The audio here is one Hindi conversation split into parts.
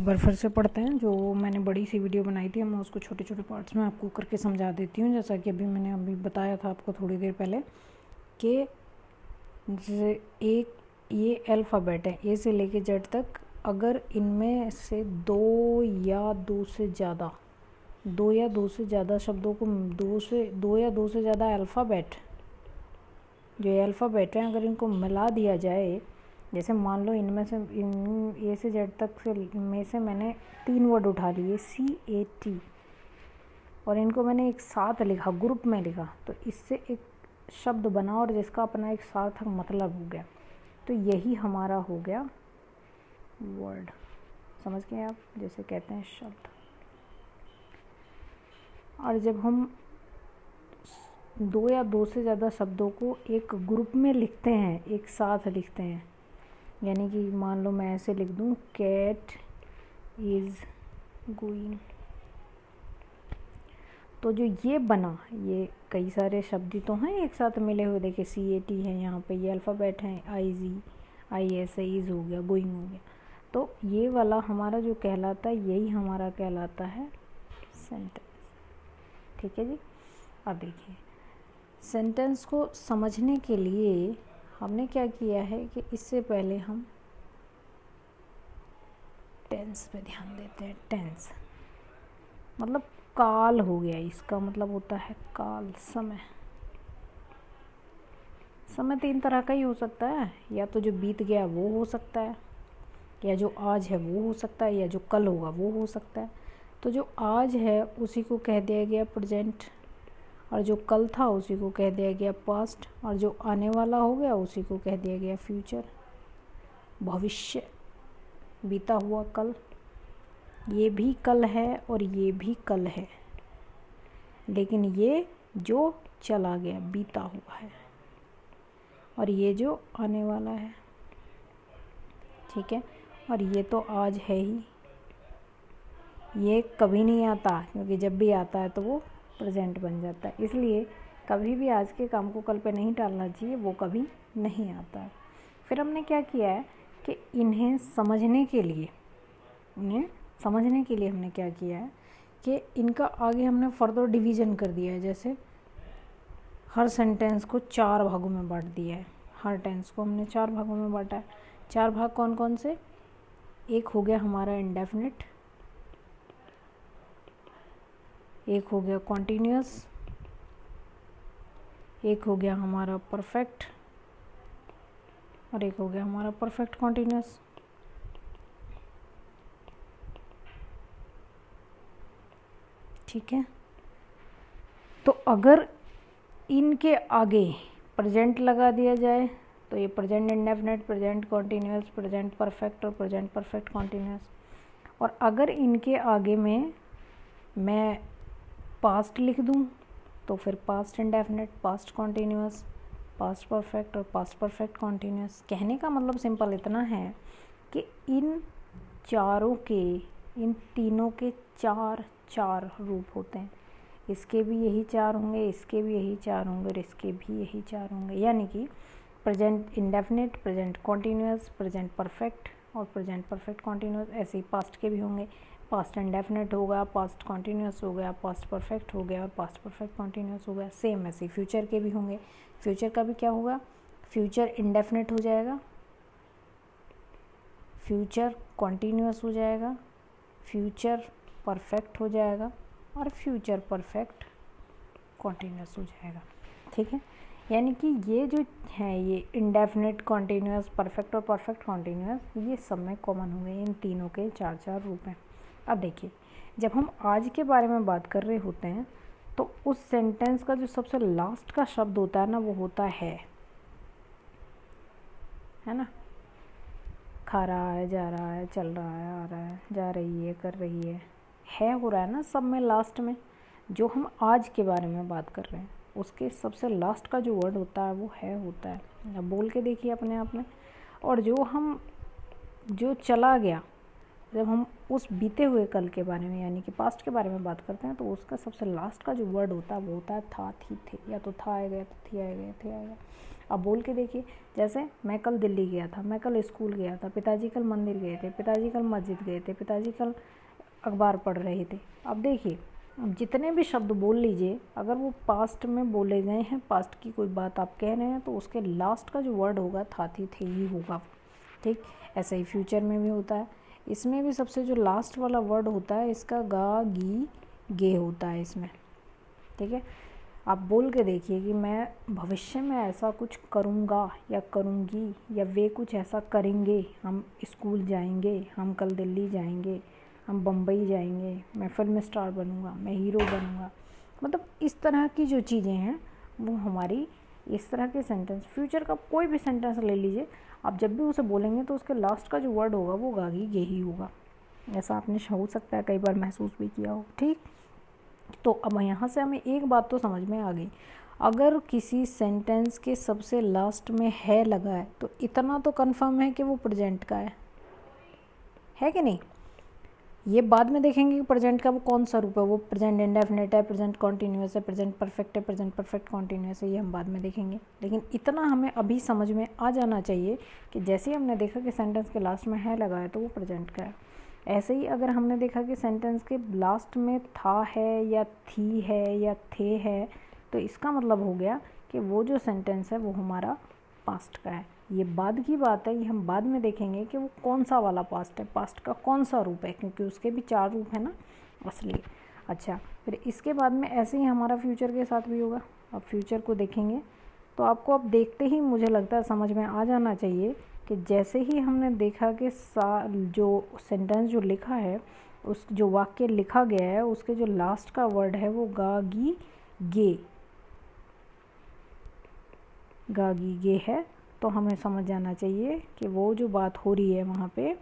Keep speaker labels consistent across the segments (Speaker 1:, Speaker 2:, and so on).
Speaker 1: एक बार फिर से पढ़ते हैं। जो मैंने बड़ी सी वीडियो बनाई थी, मैं उसको छोटे छोटे पार्ट्स में आपको करके समझा देती हूँ। जैसा कि मैंने बताया था आपको थोड़ी देर पहले कि एक ये अल्फ़ाबेट है, ए से लेके जेड तक। अगर इनमें से दो या दो से ज़्यादा शब्दों को दो या दो से ज़्यादा अल्फ़ाबेट, जो ये अल्फ़ाबेट हैं, अगर इनको मिला दिया जाए, जैसे मान लो इनमें से इन ए से जेड तक से मैंने 3 वर्ड उठा लिए CAT, और इनको मैंने एक साथ लिखा, ग्रुप में लिखा, तो इससे एक शब्द बना और जिसका अपना एक सार्थक मतलब हो गया। तो यही हमारा हो गया वर्ड। समझ गए आप, जैसे कहते हैं शब्द। और जब हम दो या दो से ज़्यादा शब्दों को एक ग्रुप में लिखते हैं, एक साथ लिखते हैं, यानी कि मान लो मैं ऐसे लिख दूँ, कैट इज़ गोइंग, तो जो ये बना, ये कई सारे शब्द तो हैं एक साथ मिले हुए। देखिए CAT है यहाँ पे, ये अल्फ़ाबेट हैं, IS है, इज़ हो गया, गोइंग हो गया। तो ये वाला हमारा जो कहलाता है, यही हमारा कहलाता है सेंटेंस। ठीक है जी। अब देखिए, सेंटेंस को समझने के लिए हमने क्या किया है कि इससे पहले हम टेंस पे ध्यान देते हैं। टेंस मतलब काल हो गया, इसका मतलब होता है काल, समय। समय 3 तरह का ही हो सकता है, या तो जो बीत गया वो हो सकता है, या जो आज है वो हो सकता है, या जो कल होगा वो हो सकता है। तो जो आज है उसी को कह दिया गया प्रेजेंट, और जो कल था उसी को कह दिया गया पास्ट, और जो आने वाला हो गया उसी को कह दिया गया फ्यूचर, भविष्य, बीता हुआ कल। ये भी कल है और ये भी कल है, लेकिन ये जो चला गया, बीता हुआ है, और ये जो आने वाला है। ठीक है। और ये तो आज है ही, ये कभी नहीं आता, क्योंकि जब भी आता है तो वो प्रेजेंट बन जाता है। इसलिए कभी भी आज के काम को कल पे नहीं टालना चाहिए, वो कभी नहीं आता है। फिर हमने क्या किया है कि इन्हें समझने के लिए हमने क्या किया है कि इनका आगे हमने फर्दर डिवीज़न कर दिया है। जैसे हर सेंटेंस को 4 भागों में बांट दिया है। हर टेंस को हमने 4 भागों में बांटा है। 4 भाग कौन कौन से? एक हो गया हमारा इंडेफिनिट, एक हो गया कॉन्टीन्यूअस, एक हो गया हमारा परफेक्ट, और एक हो गया हमारा परफेक्ट कॉन्टीन्यूअस। ठीक है। तो अगर इनके आगे प्रेजेंट लगा दिया जाए तो ये present indefinite, present continuous, present perfect और प्रेजेंट परफेक्ट कॉन्टीन्यूअस। और अगर इनके आगे में मैं पास्ट लिख दूं तो फिर past indefinite, past continuous, past perfect और पास्ट परफेक्ट कॉन्टीन्यूअस। कहने का मतलब सिंपल इतना है कि इन तीनों के चार रूप होते हैं। इसके भी यही 4 होंगे, इसके भी यही 4 होंगे, और इसके भी यही 4 होंगे। यानी कि present indefinite, present continuous, present perfect और प्रेजेंट परफेक्ट कॉन्टीन्यूअस। ऐसे ही पास्ट के भी होंगे, पास्ट इंडेफिनिट होगा, पास्ट कॉन्टीन्यूअस हो गया, पास्ट परफेक्ट हो गया और पास्ट परफेक्ट कॉन्टीन्यूअस हो गया। सेम ऐसे ही फ्यूचर के भी होंगे। फ्यूचर का भी क्या होगा? फ्यूचर इंडेफिनिट हो जाएगा, फ्यूचर कॉन्टीन्यूअस हो जाएगा, फ्यूचर परफेक्ट हो जाएगा और फ्यूचर परफेक्ट कॉन्टीन्यूअस हो जाएगा। ठीक है। यानी कि ये जो है, ये इंडेफिनिट, कॉन्टीन्यूअस, परफेक्ट और परफेक्ट कॉन्टीन्यूअस, ये सब में कॉमन हो गए। इन तीनों के 4 रूप हैं। अब देखिए, जब हम आज के बारे में बात कर रहे होते हैं तो उस सेंटेंस का जो सबसे लास्ट का शब्द होता है ना, वो होता है ना। खा रहा है, जा रहा है, चल रहा है, आ रहा है, जा रही है, कर रही है हो रहा है ना सब में लास्ट में। जो हम आज के बारे में बात कर रहे हैं उसके सबसे लास्ट का जो वर्ड होता है वो है होता है। अब बोल के देखिए अपने आप में। और जो चला गया, जब हम उस बीते हुए कल के बारे में यानी कि पास्ट के बारे में बात करते हैं तो उसका सबसे लास्ट का जो वर्ड होता है वो होता है था, थी, थे। या तो था आएगा, या तो थी आएगा, या थे आएगा। अब बोल के देखिए, जैसे मैं कल दिल्ली गया था, मैं कल स्कूल गया था, पिताजी कल मंदिर गए थे, पिताजी कल मस्जिद गए थे, पिताजी कल अखबार पढ़ रहे थे। अब देखिए, जितने भी शब्द बोल लीजिए, अगर वो पास्ट में बोले गए हैं, पास्ट की कोई बात आप कह रहे हैं, तो उसके लास्ट का जो वर्ड होगा था, थी, थे ही होगा। ठीक, ऐसा ही फ्यूचर में भी होता है। इसमें भी सबसे जो लास्ट वाला वर्ड होता है, इसका गा, गी, गे होता है इसमें। ठीक है, आप बोल के देखिए कि मैं भविष्य में ऐसा कुछ करूँगा या करूँगी, या वे कुछ ऐसा करेंगे, हम स्कूल जाएंगे, हम कल दिल्ली जाएंगे, हम बम्बई जाएंगे, मैं फिल्म स्टार बनूँगा, मैं हीरो बनूँगा। मतलब इस तरह की जो चीज़ें हैं वो हमारी, इस तरह के सेंटेंस, फ्यूचर का कोई भी सेंटेंस ले लीजिए, आप जब भी उसे बोलेंगे तो उसके लास्ट का जो वर्ड होगा वो गागी गे ही होगा। ऐसा आपने हो सकता है कई बार महसूस भी किया हो। ठीक, तो अब यहाँ से हमें एक बात तो समझ में आ गई, अगर किसी सेंटेंस के सबसे लास्ट में है लगा है तो इतना तो कंफर्म है कि वो प्रेजेंट का है कि नहीं। ये बाद में देखेंगे कि प्रेजेंट का वो कौन सा रूप है, वो प्रेजेंट इंडेफिनिट है, प्रेजेंट कॉन्टीन्यूअस है, प्रेजेंट परफेक्ट है, प्रेजेंट परफेक्ट कॉन्टीन्यूअस है, ये हम बाद में देखेंगे। लेकिन इतना हमें अभी समझ में आ जाना चाहिए कि जैसे ही हमने देखा कि सेंटेंस के लास्ट में है लगा है तो वो प्रेजेंट का है। ऐसे ही अगर हमने देखा कि सेंटेंस के लास्ट में था है या थी है या थे है, तो इसका मतलब हो गया कि वो जो सेंटेंस है वो हमारा पास्ट का है। ये बाद की बात है, ये हम बाद में देखेंगे कि वो कौन सा वाला पास्ट है, पास्ट का कौन सा रूप है, क्योंकि उसके भी 4 रूप है ना, इसलिए। अच्छा, फिर इसके बाद में ऐसे ही हमारा फ्यूचर के साथ भी होगा। अब फ्यूचर को देखेंगे तो आपको अब देखते ही मुझे लगता है समझ में आ जाना चाहिए कि जैसे ही हमने देखा कि जो सेंटेंस जो लिखा है, उस जो वाक्य लिखा गया है, उसके जो लास्ट का वर्ड है वो गागी गे है, तो हमें समझ जाना चाहिए कि वो जो बात हो रही है वहाँ पे,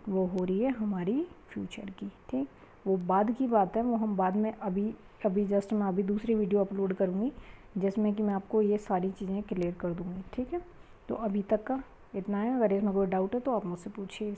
Speaker 1: वो हो रही है हमारी फ्यूचर की। ठीक, वो बाद की बात है, वो हम बाद में अभी जस्ट मैं अभी दूसरी वीडियो अपलोड करूँगी जिसमें कि मैं आपको ये सारी चीज़ें क्लियर कर दूँगी। ठीक है, तो अभी तक का इतना है। अगर इसमें कोई डाउट है तो आप मुझसे पूछिए।